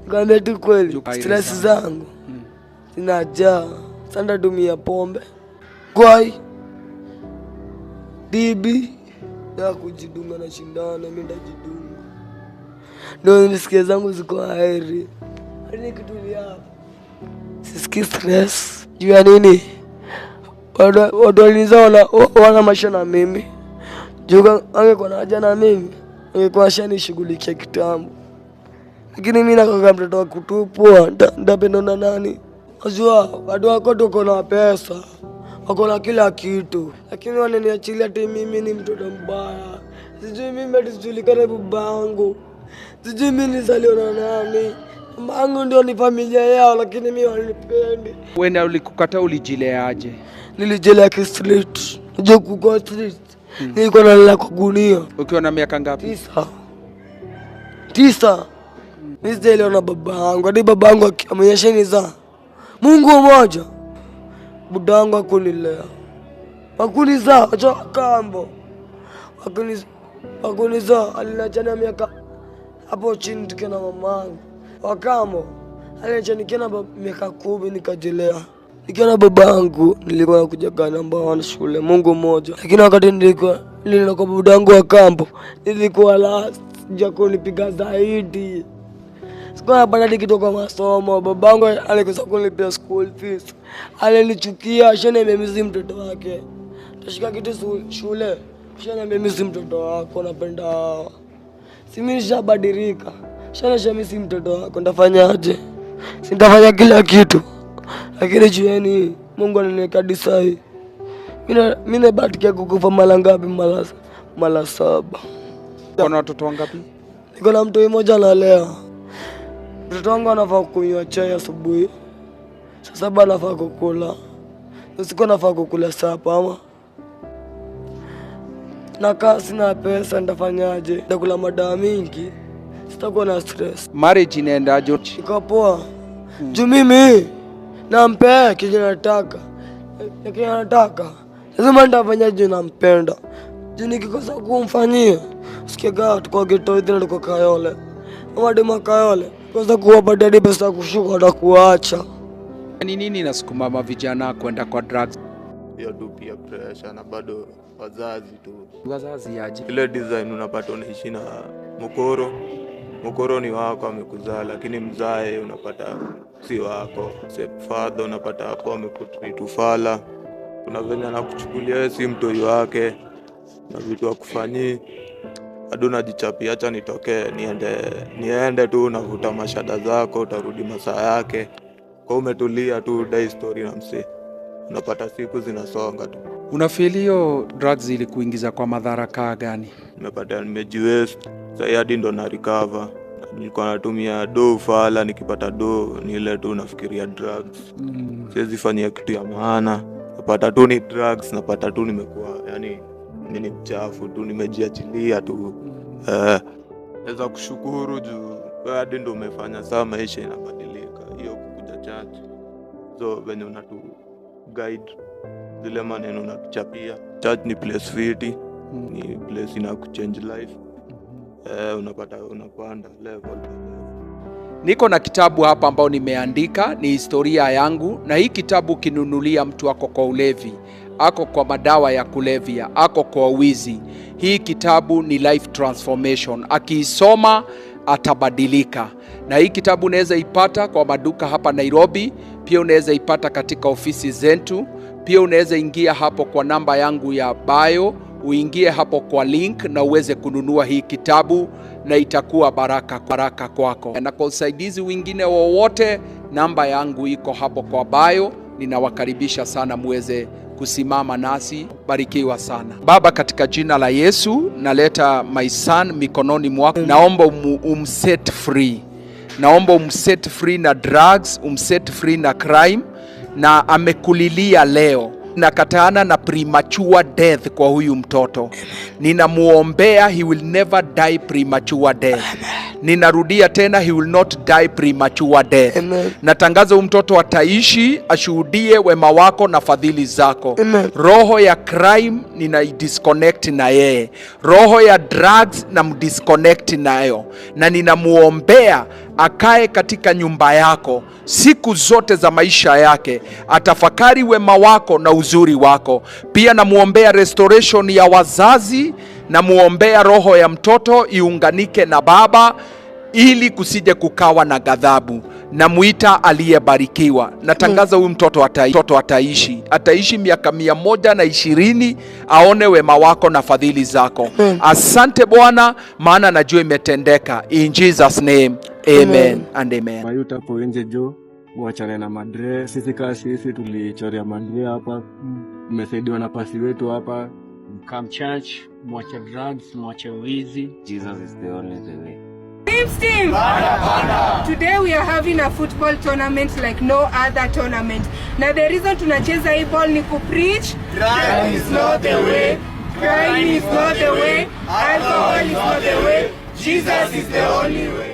Nikamwambia tu kweli stress zangu zinajaa. Sasa tumia pombe, kwai, bibi ya kujidunga na shindano, mimi ndajidunga. Ndio nisikie zangu ziko heri. Hadi kitulia hapo. Sisikii stress. Juu ya nini? Watu walizao wana maisha na mimi. Juu angekuwa na haja na mimi, angekuwa ashanishughulikia kitambo. Lakini mimi nakaa mtoto wa kutupwa, ndapenda na nani? Unajua watu wako tuko na pesa, wako na kila kitu, lakini wananiachilia ati mimi ni mtoto mbaya. Sijui mimi ati sijulikane babangu. Sijui mimi nizaliwa na nani. Mamangu ndio ni familia yao, lakini mimi wanipendi. Wewe ulikukataa, ulijileaje? Nilijilea street. Unajua kuko street. Nilikuwa nalala kwa gunia. Ukiwa na miaka ngapi? 9. Mimi sijaelewa na babangu. Hadi babangu akionyesha niza Mungu mmoja. Budangu akunilea. Wakunizaa acha kambo. Wakunizaa aliniachana miaka hapo chini tukiwa na mamangu. Wakambo aliniachana nikiwa na miaka 10 nikajilea. Nikiwa na babangu nilikuwa nakuja namba 1 shule, Mungu mmoja. Lakini wakati nilikuwa kwa budangu wa kambo, nilikuwa last jako nipiga zaidi. Sikuwa napata nikitoka masomo, babangu alikosa kunilipia school fees. Alinichukia, ashaniambia mimi si mtoto wake. Tashika kitu shule, ashaniambia mimi si mtoto wako, napenda. Si mimi nishabadilika. Ashaniambia mimi si mtoto wako, nitafanyaje? Sitafanya kila kitu. Lakini jueni Mungu ananiweka disai. Mimi nabatikia kukufa mara ngapi? Mara 7. Kuna watoto wangapi? Niko na mtu mmoja analea. Mtoto wangu anafaa kunywa chai asubuhi. Saa 7 anafaa kukula. Usiku anafaa kukula sapa ama. Na kasi sina pesa, nitafanyaje? Nitakula madawa mingi. Sitakuwa na stress. Marriage inaendaje? Iko poa. Juu mimi nampea kile nataka. Kile nataka. Lazima nitafanya juu nampenda. Juu nikikosa kumfanyia, sikiaga tukao geto hivi na tuko Kayole. Mama dema Kayole. Kosa kuwapatia hadi pesa kushuka na kuacha. Ni nini inasukuma vijana kwenda kwa drugs? Hiyo tu pia pressure na bado wazazi tu. Wazazi aje? Ile design unapata unaishi na mkoro ni wako amekuzaa, lakini mzae unapata si wako. Stepfather unapata hapo amekutreat ufala. Kuna venye anakuchukulia si mtoi wake na vitu akufanyii. Hadi unajichapia acha nitokee niende tu navuta mashada zako, utarudi masaa yake. Kwa umetulia tu dai story na msee. Unapata siku zinasonga tu. Unafeel hiyo drugs ilikuingiza kwa madhara kaa gani? Nimepata nimejiwaste. Sasa hadi ndo na recover. Nilikuwa natumia do fala, nikipata do ni ile tu nafikiria drugs. Siwezi fanyia kitu ya maana. Napata tu ni drugs, napata tu nimekuwa yani mimi mchafu tu, nimejiachilia tu. Naweza kushukuru juu hadi ndo umefanya saa maisha inabadilika. Hiyo kukuja church. So venye unatu guide zile maneno unatuchapia. Church ni place fiti, ni place ina kuchange life. Unapata unapanda level. Niko na kitabu hapa ambao nimeandika, ni historia yangu, na hii kitabu kinunulia mtu ako kwa ulevi, ako kwa madawa ya kulevya, ako kwa wizi. Hii kitabu ni life transformation. Akiisoma atabadilika. Na hii kitabu unaweza ipata kwa maduka hapa Nairobi, pia unaweza ipata katika ofisi zetu, pia unaweza ingia hapo kwa namba yangu ya bio, uingie hapo kwa link na uweze kununua hii kitabu na itakuwa baraka kwako. Na kwa usaidizi wengine wowote, namba yangu iko hapo kwa bio. Ninawakaribisha sana muweze kusimama nasi. Barikiwa sana. Baba, katika jina la Yesu naleta my son mikononi mwako. Naomba umset free. Naomba umset free na drugs, umset free na crime, na amekulilia leo. Nakataana na premature death kwa huyu mtoto. Ninamuombea he will never die premature death. Ninarudia tena, he will not die premature death. Natangaza huyu mtoto ataishi, ashuhudie wema wako na fadhili zako. Roho ya crime nina-disconnect na yeye. Roho ya drugs na mdisconnect nayo. Na ninamuombea akae katika nyumba yako siku zote za maisha yake, atafakari wema wako na uzuri wako. Pia namuombea restoration ya wazazi, namuombea roho ya mtoto iunganike na baba, ili kusije kukawa na ghadhabu. Namuita aliyebarikiwa. Natangaza huyu mtoto ataishi miaka 120, aone wema wako na fadhili zako. Asante Bwana, maana najua imetendeka. In Jesus name, amen and amen. Mayuta hapo nje jo, muachane na madre. Sisi tulichorea madre hapa. Mmesaidiwa na pasi wetu hapa. Come church, mwache drugs, mwache wizi. Jesus is the only way. Team! Today we are having a football tournament like no other tournament. Now the reason tunacheza hii ball ni kupreach. Drugs is not the way. Crime is not the way. Alcohol is not the way. Jesus is the only way.